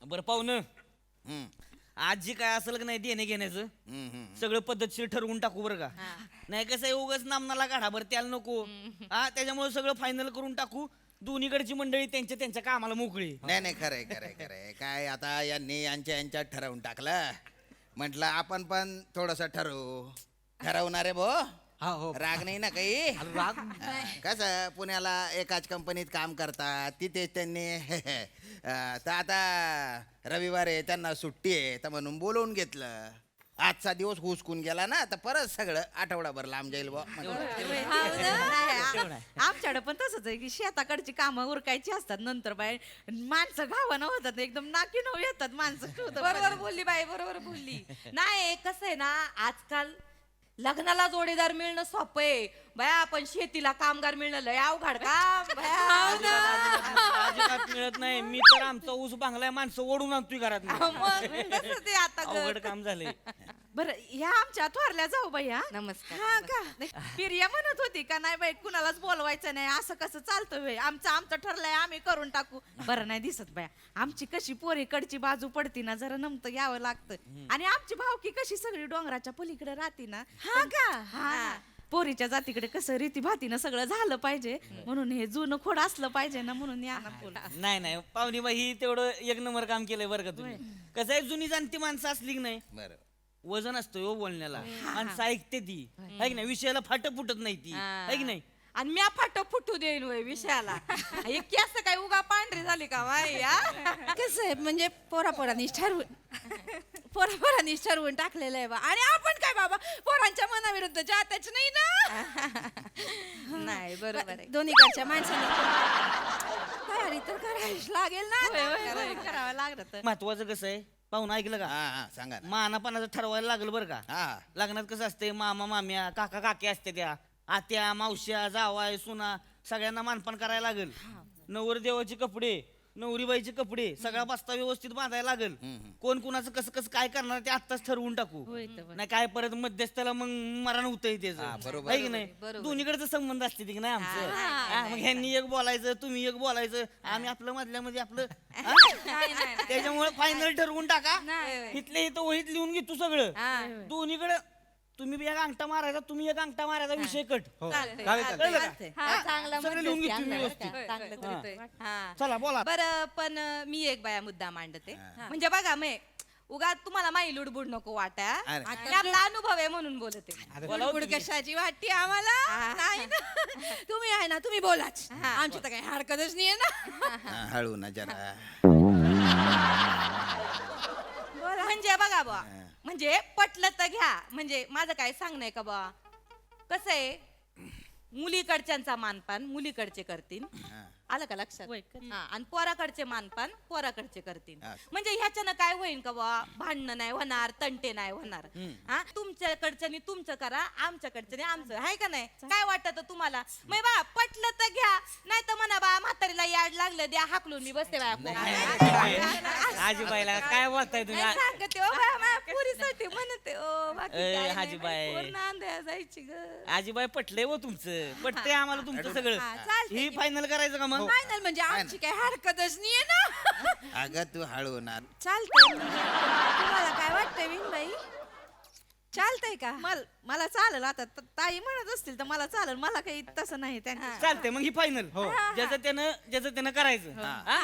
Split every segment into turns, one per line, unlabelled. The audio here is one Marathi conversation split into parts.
बरं पाहुणं, आज जी काय असेल का नाही देणे घेण्याचं सगळं पद्धतशीर ठरवून टाकू बरं का. नाही कसं आहे उगाच नामनाला काढा बरं त्याला नको. त्याच्यामुळे सगळं फायनल करून टाकू. दोन्हीकडची मंडळी त्यांच्या त्यांच्या कामाला मोकळी.
नाही खरंय खरंय खरंय. काय आता यांनी यांच्यात ठरवून टाकलं, म्हटलं आपण पण थोडस ठरवणार आहे भो. राग नाही ना काही.
राग
कसं पुण्याला एकाच कंपनीत काम करतात, तिथेच त्यांनी तर आता रविवार आहे, त्यांना सुट्टी आहे, तर म्हणून बोलवून घेतलं. आजचा दिवस हुसकून गेला ना, तर परत सगळं आठवडाभर लांब जाईल बा.
आमच्याकडे पण तसंच आहे की शेताकडची कामं उरकायची असतात, नंतर बाय माणसं गावानं होतात, एकदम नाकी नऊ येतात माणसं.
बरोबर बोलली बाई, बरोबर बोलली. नाही कसं आहे ना, आजकाल लग्नाला जोडीदार मिळणं सोपं आहे बया, पण शेतीला कामगार मिळणं लय अवघड काम
अजिबात मिळत नाही. मी तर आमचा ऊस बांगलाय माणसं ओढून आणतोय घरात.
ते आता
अवघड काम झालंय.
बरं ह्या आमच्या थोरल्या जाऊ बाई.
नमस्कार.
हा का प्रिया म्हणत होती का नाही बाई कुणालाच बोलवायचं नाही, असं कसं चालतं बाई, आमचं ठरलंय आम्ही करून टाकू. बरं नाही दिसत बाया, आमची कशी पोरीकडची बाजू पडती ना, जरा नमतं यावं लागतं. आणि आमची भावकी कशी सगळी डोंगराच्या पलीकडे राहती ना. हा का हा पोरीच्या जातीकडे कसं रीती भातीनं सगळं झालं पाहिजे, म्हणून हे जुनं खोड असलं पाहिजे ना, म्हणून या ना.
नाही पाहुणी बाई ही तेवढं एक नंबर काम केलंय बरं का तुम्ही. कसं आहे जुनी जाणती माणसं असली की नाही
बरं
वजन असतं हो बोलण्याला. माणसं ऐकते ती है की नाही, विषयाला फाट फुटत नाही ती है की नाही.
आणि मी फाट फुटू देईन वय विषयाला. हे केस काय उगा पांढरी झाली का बाई?
कसं आहे म्हणजे पोरांनीच ठरवून टाकलेलं आहे बा. आणि आपण काय बाबा पोरांच्या मनाविरुद्ध जातच नाही ना.
नाही बरोबर आहे.
दोन्हीकडच्या माणसाने तयारी तर करावीच लागेल ना.
करावं लागलं.
महत्वाचं कसं आहे पाहुणं ऐकलं का,
हा सांगा ना.
मानापानाचं ठरवायला लागलं बरं का.
हा
लग्नात कसं असते मामा माम्या काका काकी असते, त्या आत्या मावश्या जावाय सुना सगळ्यांना मानपान करायला लागेल. नवरदेवाचे कपडे नवरीबाईचे कपडे सगळा बस्ता व्यवस्थित बांधायला लागेल. कोण कुणाचं कसं कसं काय करणार ते आत्ताच ठरवून टाकू. नाही काय परत मध्यस्थाला मग मरण होतंय त्याचं
बरोबर.
आहे की नाही. दोन्हीकडे संबंध असते की नाही आमचं. मग ह्यांनी एक बोलायचं तुम्ही एक बोलायचं, आम्ही आपलं मधल्यामध्ये आपलं. त्याच्यामुळे फायनल ठरवून टाका. इथल्या इथं वहीत लिहून घेतो सगळं. दोन्हीकडे तुम्ही एक अंगठा मारायचा, तुम्ही एक अंगठा मारायचा, विषय कट.
चांगला
सगळं लिहून घेतो व्यवस्थित.
चांगलं करतोय. हा.
चला बोला.
बरं पण मी एक बाया मुद्दा मांडते. म्हणजे बघा मी उगा तुम्हाला माई लुडबुड नको वाटा.
अरे.
आपला अनुभव आहे म्हणून बोलते.
बुडबुड कशाची वाटते आम्हाला नाही ना. तुम्ही आहे ना, तुम्ही बोलाच. आमची तर काही हरकतच नाही ना.
हळू ना जरा.
म्हणजे बघा बा, म्हणजे पटलं तर घ्या. म्हणजे माझं काय सांगणं आहे का बा, कसं आहे मुलीकडच्यांचा मानपान मुलीकडचे करतील, आलं का लक्षात. आणि पोराकडचे मानपान पोराकडचे करतील. म्हणजे ह्याच्यानं काय होईल का बा, भांडणं नाही होणार, तंटे नाही होणार. तुमच्याकडच्यानी तुमचं करा, आमच्याकडच्यानी आमचं, आहे का नाही. काय वाटत तुम्हाला मग बा, पटलं तर घ्या, नाही तर म्हणा बा म्हातारीला याड लागलं द्या हाकलून मी बसते
आजीबाईला काय बोलताय तुम्ही.
सांगते ओ बा, माझ्या पुरीसाठी म्हणते ओ, बाकी
ए,
काय नाही.
आजीबाई.
पूर्ण अंधाया जायची ग.
आजीबाई पटलंय हो तुमचं, पटतंय आम्हाला तुमचं सगळं.
चालतंय
ही फायनल करायचं का मग.
फायनल म्हणजे आमची काही हरकतच नाही ना.
अगं तू हळू ना.
चालतंय. तुम्हाला काय वाटतंय विनबाई, चालतंय का?
मला चालेल. आता ताई म्हणत असतील तर मला चालेल, मला काही तसं नाही. त्यांना
चालतंय मग ही फायनल. ज्याचं त्यानं करायचं.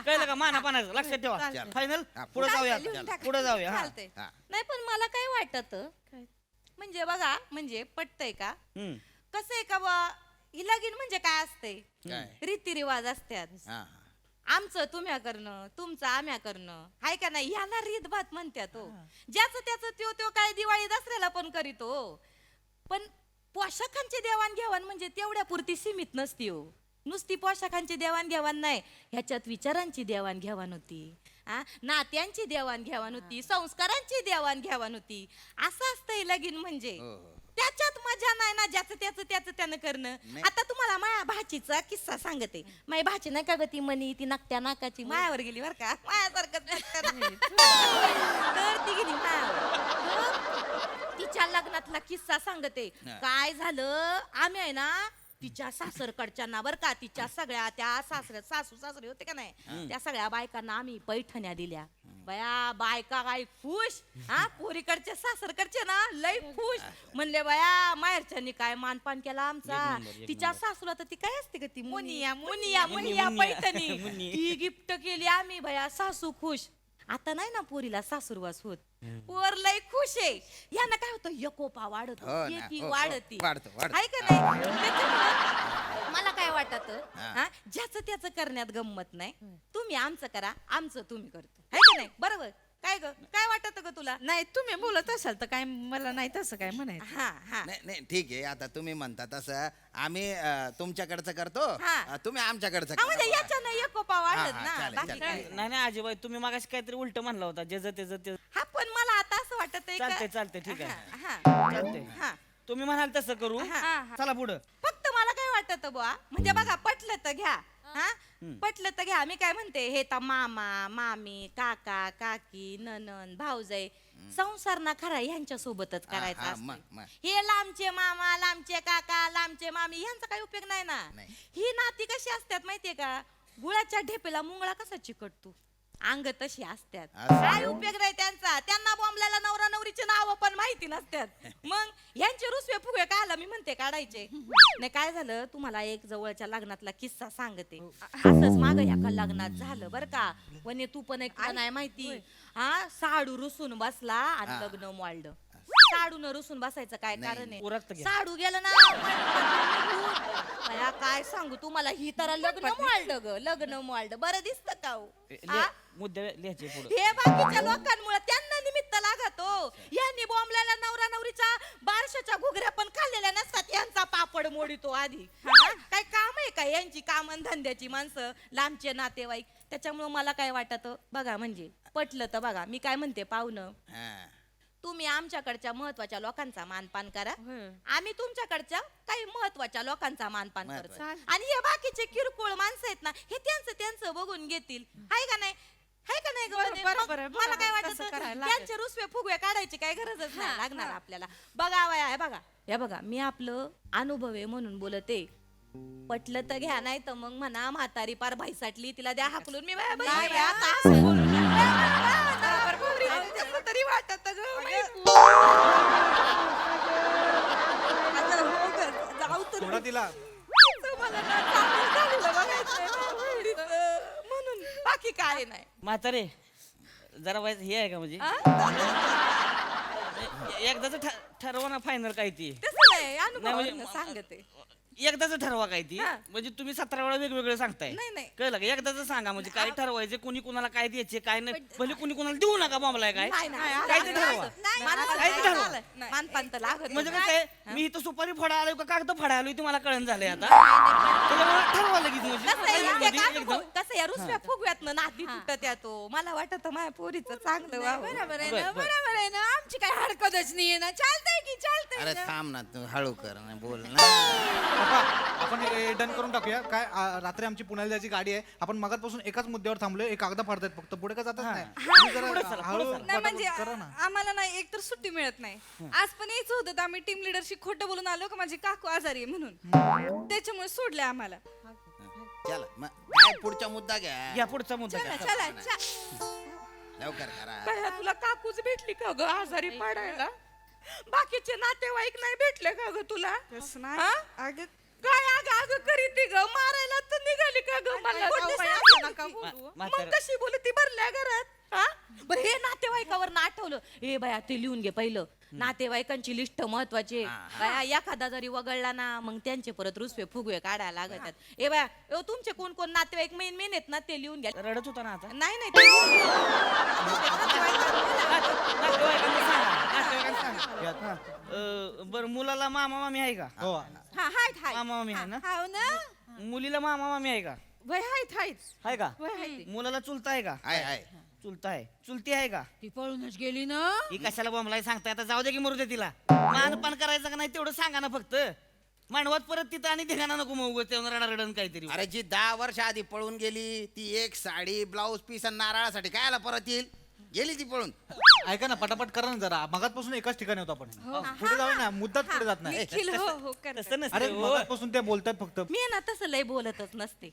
कळलं का, मानापानाचं लक्षात ठेवा. फायनल पुढे जाऊया, पुढे जाऊया.
चालतंय. नाही पण मला काय वाटत म्हणजे बघा, म्हणजे पटतंय का, कसं आहे का बा, ही लगीन म्हणजे काय असतंय, रीतिरिवाज असतात. आमचं तुम्ही करणं, तुमचं आम्या करणं, हाय का नाही. ह्याला रीतभात म्हणतात हो. ज्याचं त्याचं त्यो काय दिवाळी दसऱ्याला पण करीतो. पण पोशाखांची देवाणघेवाण म्हणजे तेवढ्या पुरती सीमित नसती हो. नुसती पोशाखांची देवाणघेवाण नाही, ह्याच्यात विचारांची देवाणघेवाण होती, नात्यांची देवाणघेवाण होती, संस्कारांची देवाणघेवाण होती. असं असतंय लगीन म्हणजे. त्याच्यात मजा नाही ना, ज्याचं त्याचं करणं. आता तुम्हाला माया भाचीचा किस्सा सांगते. माझी भाची नाही का ग, ती मनी, ती नकट्या नाकाची मायावर गेली बर का, मायासारखं तर ती गेली मायावर. तिच्या लग्नातला किस्सा सांगते. काय झालं, आम्ही आहे ना तिच्या सासरकडच्यांना बर का, तिच्या सगळ्या त्या सासू सासरे होते का नाही, त्या सगळ्या बायकांना आम्ही पैठण्या दिल्या. बया बायका काय खुश, हा पोरीकडचे सासरकडचे ना लय खुश. म्हणले बया माहेरच्यांनी काय मानपान केला आमचा. तिच्या सासूला तर ती काय असते का ती मुनिया मुनिया मुनिया पैठणी ती गिफ्ट केली आम्ही. बया सासू खुश. आता नाही ना पोरीला सासूरवास होत, पोर लय खुश आहे. यांना काय होतं, यकोपा वाढत
हो ना,
एकी
हो,
वाढती
वाढतो.
आहे का नाही. त्याच्यामुळं मला काय वाटत, ज्याचं त्याचं करण्यात गंमत नाही. तुम्ही आमचं करा, आमचं तुम्ही करतो, आहे का नाही. बरोबर काय ग, काय वाटत ग तुला.
नाही तुम्ही बोलत असाल तर काय मला नाही तसं काय म्हणायचं.
हा हा
नाही नाही ठीक आहे, आता तुम्ही म्हणता तसं आम्ही तुमच्याकडचं करतो,
हा.
तुम्ही आमच्याकडचं
हा, म्हणजे
करा.
याच्यानं यकोपा वाढत
हा,
ना,
चालेल,
बाकी
चालेल.
काय.
नाही नाही आजीबाई, तुम्ही मागाशी काहीतरी उलट म्हणला होता, ज्याचं त्याचं
हा पण मला आता असं वाटत
चालतंय ठीक आहे.
हा
चालतंय.
हा
तुम्ही म्हणाल तसं करू.
हा.
चला पुढं.
फक्त मला काय वाटत बुवा, म्हणजे बघा पटलं तर घ्या, हा पटलं तर घ्या. मी काय म्हणते, हे तर मामा मामी काका काकी ननन भाऊजाई संसार ना खरा ह्यांच्या सोबतच करायचा
हा,
असतो.
मग.
हे लांबचे मामा लांबचे काका लांबचे मामी ह्यांचा काही उपयोग नाही ना.
नाही.
ही नाती कशी असतात माहितीये का, गुळाच्या ढेपेला मुंगळा कसा चिकटतो, अंग तशी असतात.
असं.
काय उपयोग नाही त्यांचा. त्यांना बॉम्बलाला नवरा नवरीची नावं पण माहिती नसतात. मग यांचे रुसवे फुगे कायला मी म्हणते काढायचे नाही. काय झालं, तुम्हाला एक जवळच्या लग्नातला किस्सा सांगते. असंच माग ह्या लग्नात झालं बर का. वने तू पण एक नाही माहिती, हा साडू रुसून बसला आणि लग्न मोडलं. साडून रुसून बसायचं काय कारण
उरकतं
आहे,
घ्या.
साडू गेलं ना बया, काय सांगू तुम्हाला, ही तर लग्न मोडलं ग, लग्न मोडलं. बरं दिसतं का हो? हा?
मुद्दे लिहायचे पुढे.
हे बाकीच्या लोकांमुळे त्यांना निमित्त लागतो. यांनी बॉम्बलाला नवरा नवरीच्या बारशाच्या घुगऱ्या पण खाल्लेल्या नसतात, यांचा पापड मोडितो आधी. काय काम आहे का यांची, कामन धंद्याची माणसं, लांबचे नातेवाईक. त्याच्यामुळे मला काय वाटत बघा, म्हणजे पटलं तर बघा, मी काय म्हणते पाहुणं,
हा.
तुम्ही आमच्याकडच्या महत्वाच्या लोकांचा मानपान करा, आम्ही तुमच्याकडच्या काही महत्वाच्या लोकांचा मानपान करतो.
महत्वाचं.
आणि हे बाकीचे किरकोळ माणसं आहेत ना, हे त्यांचं बघून घेतील. आहे का नाही, आहे का नाही ग वने?
बरोबर आहे,
मग मला काय
तसं
वाटत,
करायला लागेल.
त्यांचे रुसवे फुगवे काढायची काही गरजच नाही लागणार आपल्याला. बघा वया, हे बघा, हे बघा, मी आपलं अनुभव आहे म्हणून बोलते. पटलं तर घ्या, नाही तर मग म्हणा म्हातारी पार भाईसाटली, तिला द्या हाकलून. मी बाया बसली बाया, आता असं बोलू नका. कसं तरी वाटत ग बाई.
जाऊ तर
सोडा तिला.
मला ना चांगलं झालेलं बघायचंय बहिणीचं. म्हणून बाकी काय नाही.
म्हातारे जरा वाईट हे आहे का, म्हणजे एकदाच ठरवा ना फायनल काय ती.
तसं नाही,
नाही,
अनुभवावरनं
म्हणजे-
सांगते.
एकदाच ठरवा काय ती,
हा.
म्हणजे तुम्ही 17 वेळा वेगवेगळं सांगताय.
नाही, नाही.
कळलं का, एकदाच सांगा, म्हणजे काय ठरवायचे, कुणी कुणाला काय द्यायचे काय नाही. भले कुणी कुणाला देऊ नका बॉम्बलाय काय
नाही, नाही,
काय ते
नाही,
ठरवा.
नाही, माणसाला
काय ते ठरवा.
नाही. मानपान तर लागत
म्हणजे
नाही.
कसं आहे, मी इथं सुपारी फोडा आलोय का कागद फोडा आलोय तुम्हाला कळण झालंय आता. त्याच्यामुळे ठरवा लगेच,
कसं आहे,
म्हणजे
एक अनुभव,
एकदम.
कसं आहे, रुसव्या फुगव्यातनं नाती तुटत येतो. मला वाटत माझ्या पोरीचं चांगलं व्हावं.
बरोबर आहे
बर,
ना,
बर.
बरोबर आहे ना. आमची काय हरकतच नाहीये ना, चालतंय की चालतंय
अरे
ना.
थांब ना, तू हळू कर ना, बोल ना.
पप्पा, आपण डन करून टाकूया. काय रात्री आमची पुण्याला जायची गाडी आहे. आपण मगातपासून एकाच मुद्द्यावर थांबलोय. एक कागद फाडतायत फक्त, पुढे काय जातच नाही. तुम्ही जरा
पुढे चला,
हळू
पुढे चला.
नाही म्हणजे
करा ना.
आम्हाला ना एक तर सुट्टी मिळत नाही. आज पण यायचं होतं तर आम्ही टीम लिडरशी खोटं बोलून आलो का माझी काकू आजारी आहे म्हणून, त्याच्यामुळे सोडले आम्हाला.
चला मग काय पुढचा मुद्दा घ्या.
या पुढचा मुद्दा
चला
घ्या.
चला चला.
लवकर करा.
बाया, तुला काकूच भेटली का ग आजारी पडायला? बाकीचे नातेवाईक नाही भेटले का ग तुला? हा? काय अगं करीती ग, मारायला तर निघाली का ग मला? मग
म्हातारे
कशी बोलू ती भरल्या घरात? हा? बरं हे नातेवाईकावर आठवलं, ए बाया ते लिहून घे पहिलं. नातेवाईकांची लिस्ट महत्वाची आहे. बाया एखादा जरी वगळला ना, मग त्यांचे परत रुसवे फुगवे काढायला लागतात. ए बाया, तुमचे कोण कोण नातेवाईक मेन मेन आहेत ना, ते लिहून घ्या.
रडत होता ना आता.
नाही नाही ते लिहून घ्या.
नातेवाईकांना सांगा, नातेवाईकांना सांगा. हा. बरं, मुलाला मामा मामी आहे का?
हो.
हा हाय हाय.
मामा मामी आहे ना?
हाव ना.
मुलीला मामा मामी आहे का?
वय हायत
आहे का? मुलाला चुलता आहे का?
आहे.
चुलता आहे. चुलती आहे का?
ती पळूनच गेली ना.
ही कशाला बॉम्बलाय सांगताय, आता जाऊ दे की मरू दे तिला. मानपान करायचं का नाही तेवढं सांगा ना फक्त. मांडवात परत तिथं आणि धिगाणा नको मग तेव्हा रडारडण काहीतरी.
अरे जी 10 वर्ष आधी पळून गेली ती एक साडी ब्लाऊज पीस आणि नारळासाठी कायला परत येईल. गेली ती पळून.
ऐका ना पटापट करा ना जरा मगातपासून एकाच ठिकाणी होतो आपण पुढे जाऊ ना मुद्दाच पुढे जात नाही
निखिल हो हो कर
तसं नसतं
अरे
हो.
मगातपासून ते बोलतात फक्त
मी आहे ना तसं लय बोलतच नसते.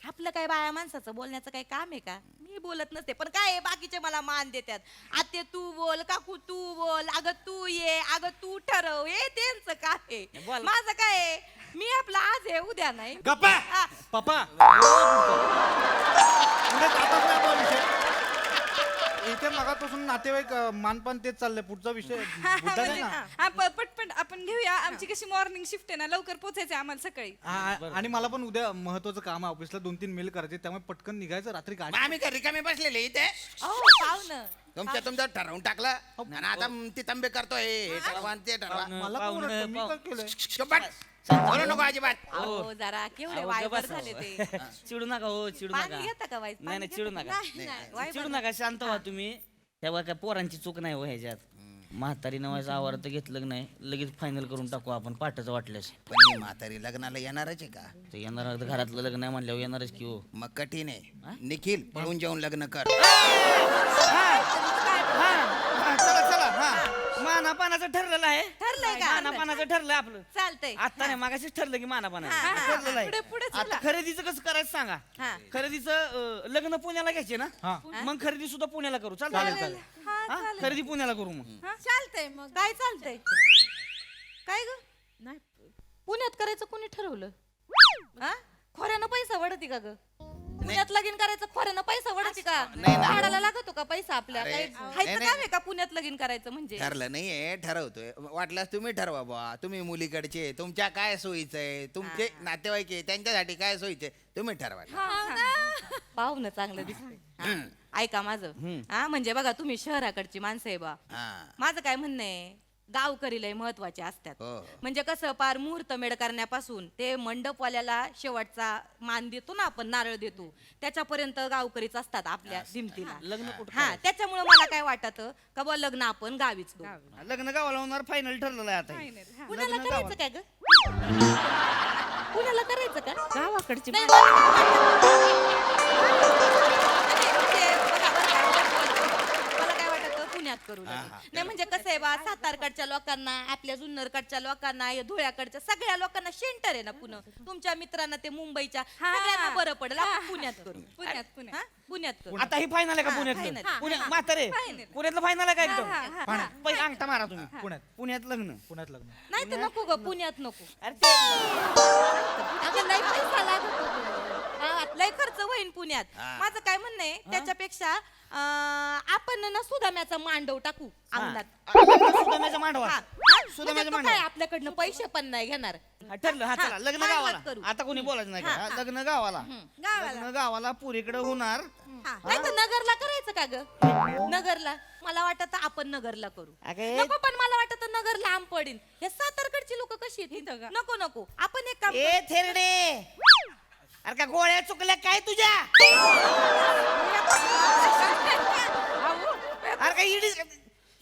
आपलं काय बाया माणसाचं बोलण्याचं काही काम आहे का? मी बोलत नसते. पण काय आहे, बाकीचे मला मान देतात. आते तू बोल, काकू तू बोल, अगं तू ये, अगं तू ठरव, हे त्यांचं काय आहे.
बोल.
माझं काय आहे, मी आपलं आज आहे उद्या नाही.
गप्पा
हा.
पप्पा पुढे जातच नाही आपण विषय. इथे मगापासून नातेवाईक मानपान तेच चाललंय पुढचा विषय मुद्दा नाही ना
पटपट आपण घेऊया. आमची कशी मॉर्निंग शिफ्ट आहे ना, लवकर पोहोचायचं आम्हाला सकाळी.
आणि मला पण उद्या महत्वाचं काम आहे ऑफिसला 2-3 मेल करायचे त्यामुळे पटकन निघायचं रात्री
मग
गाडी
आम्ही काय रिकामे बसलेले इथे.
अहो पाहुणं
तुमचं ठरवून टाकलं आणि आता ती तंबे करतोय हे ठरवा आणि ते ठरवा.
मला पण ओरडतं, मी काय केलंय
चुप बस. बोलू नको अजिबात.
अहो जरा केवढे
अहो,
वायबर
गप्प
झाले
बसा.
ते.
चिडू नका हो चिडू
पाणी
नका
घेता का वाईस?
नाही नाही
पाणी
चिडू
घेता?
नका
नाही, नाही. वायबर
चिडू नका शांत व्हा तुम्ही. तेव्हा काय पोरांची चूक नाही हो ह्याच्यात. म्हातारी नवायचं आवार तर घेतलं नाही लगेच फायनल करून टाकू आपण पाठाचं वाटल्यास.
पण ही म्हातारी लग्नाला येणारच आहे का?
तर येणार घरातलं लग्न आहे म्हणल्यावर येणारच की हो.
मग कठीण आहे. निखिल पळून जाऊन लग्न कर.
हा, चला चला हा मानापानाचं ठरलेलं आहे.
ठरलंय का?
मानापानाचं ठरलंय आपलं.
चालतंय.
आता नाही मागाशीच ठरलं की मानापानाचं
हा, हा.
ठरलेलं
पुढे- पुढे
आहे. आता खरेदीचं कसं करायचं सांगा.
हा.
खरेदीचं लग्न पुण्याला घ्यायचे ना
हा
मग खरेदी सुद्धा पुण्याला करू
चालेल
चालेल
चालेल
हा? खरेदी पुण्याला करू मग.
चालतंय मग.
काय चालतंय? काय ग? नाही पुण्यात करायचं कोणी ठरवलं? हा? खोऱ्यानं पैसा वडती का ग? पुण्यात लगीन करायचं खोऱ्यानं पैसा वडती का?
नाही ना.
भाड्याला लागतो का पैसा आपल्या?
अरे,
काही
नाही,
खायचं
नाही.
काम आहे का पुण्यात लगीन करायचं म्हणजे?
ठरलं नाहीये ठरवतोय. वाटल्यास तुम्ही ठरवा बा. तुम्ही मुलीकडचे तुमच्या काय सोयीचं आहे तुमचे नातेवाईक आहे त्यांच्यासाठी काय सोयीचे तुम्ही ठरवा.
पाहुणं चांगलं दिसतंय. ऐका माझं हा म्हणजे बघा तुम्ही शहराकडची माणसं आहे बा.
हा.
माझं काय म्हणणं आहे गावकरी लय महत्वाचे असतात.
हो.
म्हणजे कसं पार मुहूर्त मेढ करण्यापासून ते मंडपवाल्याला शेवटचा मान देतो ना आपण नारळ देतो त्याच्यापर्यंत गावकरीच असतात आपल्या दिमतीला.
लग्न कुठं
हा त्याच्यामुळे मला काय वाटत का बा लग्न आपण गावीच करू.
लग्न गावाला होणार फायनल ठरलेलं आहे आता हे.
पुण्याला
लग्न
करायचं काय ग? पुण्याला करायचं का? गावाकडची
नाही,
मला काय वाटत पुण्यात करू लगीन. नाही म्हणजे कसं आहे बा सातारकडच्या लोकांना आपल्या जुन्नरकडच्या लोकांना हे धुळ्याकडच्या सगळ्या लोकांना सेंटर आहे ना पुणे. तुमच्या मित्रांना ते मुंबईच्या सगळ्यांना बरं पडेल आपण पुण्यात करू.
पुण्यात.
हा? पुण्यात करू.
आता ही फायनल आहे का
हा,
पुण्यातलं
final.
पुण्यात म्हातारे पुण्यातलं फायनल आहे का एकदम पहिले अंगठा मारा तुम्ही
पुण्यात
पुण्यात लग्न
पुण्यात लग्न
नाही तर नको ग पुण्यात नको.
अरे ते
अगं लय पैसा लागतो. हा, लय खर्च होईन पुण्यात. माझं काय म्हणणं आहे त्याच्यापेक्षा आपण ना सुदाम्याचा मांडव टाकू अंगणात.
सुदाम्याच्या मांडवा
हा.
सुदाम्याच्या
म्हणजे तो
मांडवा
काय आपल्याकडनं पैसे पण नाही घेणार.
हा, ठरलं हा चला लग्न
हा,
गावाला
करू.
आता कोणी बोलायचं नाही का हा, लग्न गावाला लग्न गावाला पुरीकडे होणार
नाही तर नगरला करायचं का ग? नगरला मला वाटत आपण नगरला करू.
अगे
नको पण मला वाटत नगर लांब पडेल. हे सातारकडची लोक कशी आहेत? नको नको आपण एक काम
ए थेरडे अरे का गोळ्या चुकल्या काय तुझ्या अरे काय इडी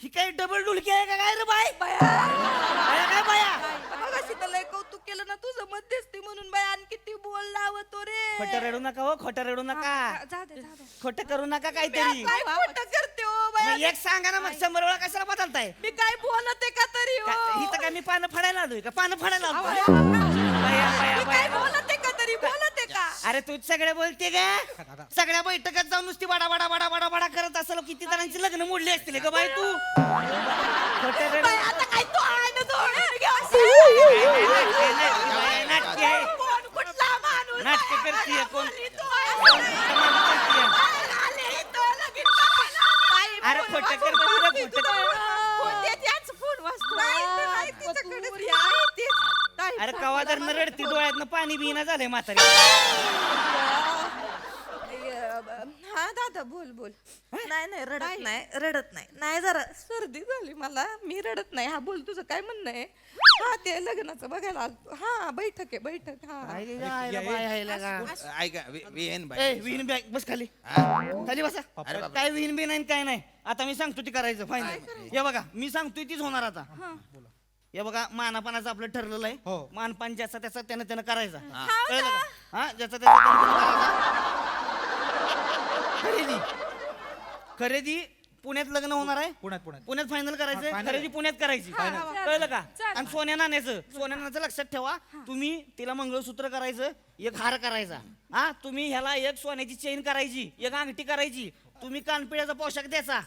ही काय डबल डुलकी आहे का काय रे बाय काय बाया
लय कौतुक केलं ना तुझं मध्यस्थी म्हणून बाय आणि किती बोल लावतो रे.
खोटं रडू नका हो खोटं रडू नका
जाऊ दे जाऊ दे.
खोटं करू नका काहीतरी
काय खोटं करते हो बाया?
मग एक सांगा ना मग 100 वेळा कशाला बदलताय
मी काय बोलते का तरी हो?
इथं काय मी पानं फाडायला आलोय का पानं फाडायला आलोय? बाया, बाया,
मी
बाया,
काय
बाया.
बोलते का तरी बोलते का?
अरे तू सगळे बोलते का सगळ्या बैठकात जाऊन नुसती बडा बडा बडा बडा बडा करत असेल किती जणांची लग्न मोडली असतील का बाई तू खोटं रडू
बाई, आता काय तू आहे ना दोन?
नाटके आहे
कोण कुठला माणूस
नाटके
आहे?
करतीये कोण
बोलली तू आहे. आले इथं लगीन करायला. बाई,
अरे
फोन
खोटं कर
वाजवून
तुला
बोलती
खोटं
तू.
कर.
फोन दे, त्याच फोन वाजतो. नाही, तिच्याकडेच आहे, तीच. काय
अरे कवा जर न रडती डोळ्यातनं पाणी बिना झालंय म्हातारी
हा दादा बोल बोल. नाही नाही रडत नाही जरा सर्दी झाली मला. मी रडत नाही. हा बोल तुझं काय म्हणणं आहे? हा ते लग्नाचं बघायला आलतो. हा बैठक आहे बैठक. हा
ऐका विहीन
ए
बाई.
विहीन बॅग बस खाली
हा?
खाली बसा
अरे बापरे.
काय विहीन बी नाही काय नाही आता मी सांगतो ती करायचं फायनल हे बघा मी सांगतोय तीच होणार आता हे बघा मानापानाचं आपलं ठरलेलं आहे
हो.
मानपान ज्याचा त्याचा त्यानं करायचा
हा.
कळलं का हा ज्याचा त्याचा त्यानं करायचा खरेदी खरेदी पुण्यात लग्न होणार आहे
पुण्यात
पुण्यात फायनल करायचं
final
खरेदी पुण्यात करायची कळलं का आणि सोन्या नाण्याचं लक्षात ठेवा तुम्ही तिला मंगळसूत्र करायचं एक हार करायचा हा तुम्ही ह्याला एक सोन्याची चेन करायची एक अंगठी करायची तुम्ही कानपिळ्याचा पोशाख द्यायचा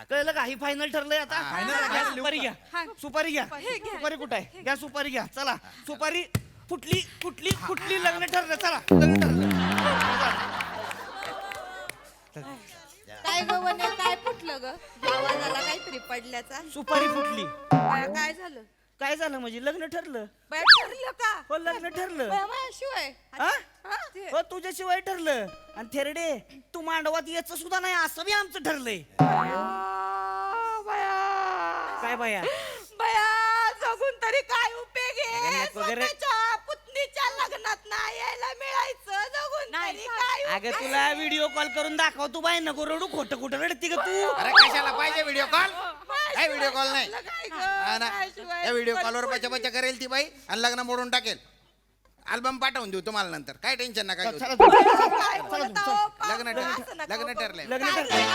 कळलं का ही फायनल ठरलंय आता घ्या सुपारी घ्या सुपारी घ्या सुपारी कुठं आहे घ्या सुपारी घ्या चला सुपारी फुटली फुटली फुटली लग्न ठरलं चला लग्न ठरलं
काय ग वने काय फुटलं ग आवाजाला काहीतरी पडल्याचा
सुपारी फुटली
काय झालं
काय झालं म्हणजे लग्न ठरलं
बाय ठरलं का
हो लग्न ठरलं
शिवाय
हा? हो तुझ्याशिवाय ठरलं आणि थेरडे तू मांडवात यायचं सुद्धा नाही असं बी आमचं ठरलंय काय बाया
बया जगून तरी काय उपयोग आहे
लग्नात वगैरे-
स्वतःच्या पुतणीच्या लग्नात नाही यायला मिळायचं जगून तरी काय
अगं तुला व्हिडिओ कॉल करून दाखव तू बाय नको रडू खोटं खोटं रडती का तू
अरे कशाला पाहिजे व्हिडिओ कॉल काय व्हिडिओ कॉल नाही हा ना या व्हिडिओ कॉलवर बचा बचा करेल ती बाई आणि लग्न मोडून टाकेल अल्बम पाठवून देऊ तुम्हाला नंतर काय टेन्शन नका घेऊ.
चला तू.
लग्न ठरलंय
लग्न ठरलंय